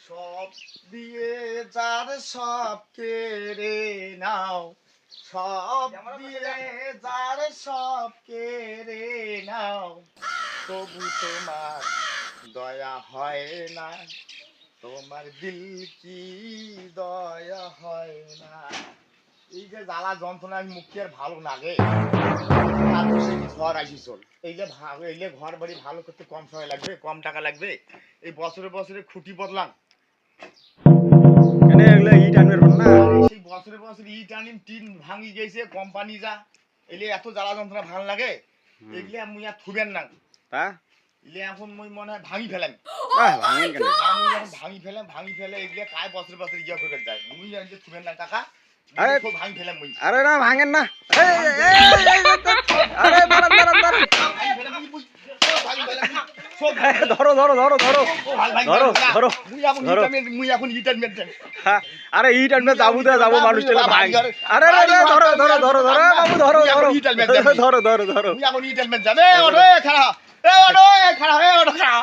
সব দিয়ে যার সব কেড়ে নাও, সব দিয়ে যার সব কেড়ে নাও, তবু তোমার দয়া হয় না, তোমার দিল কি দয়া হয় না। এই যে জ্বালা যন্ত্রণা মুখে আর ভালো লাগে। ঘর আসি চল, এই যে ঘর বাড়ি ভালো করতে কম সময় লাগবে, কম টাকা লাগবে। এই বছরে বছরে খুঁটি বদলাম, ইট আনবে না। সেই বছরে বছরে ইট আনিম, টিন ভাঙি গেছে, কোম্পানি যা এলে এত জ্বালা যন্ত্রণা ভালো লাগে। এগুলি মুই আর থুবেন না, তা এলে এখন মুই মনে হয় ভাঙি ফেলাম। ভাঙেন কেন? মুই এখন ভাঙি ফেলে এগুলি কায় বছরে বছরে ইয়া করে যায়, মুই আর যে থুবেন না কাকা। আরে ভাঙি ফেলাম মুই। আরে না ভাঙেন না। আরে দাঁড়ান দাঁড়ান দাঁড়ান। ধরো ধরো ধরো ধরো ধরো ধরো মুই এখন ইটার মেট দেন। আরে ইট আনবে যাবো দে যাবো মানুষ টেলা ভাঙ। আরে আরে ধরো ধরো ধরো ধরো বাবু ধরো ধরো ধরো ধরো ধরো। মুই এখন ইটার মেট যাবে। ওরে খাড়া, এ ওরে খাড়া, এ ওরে খাড়া।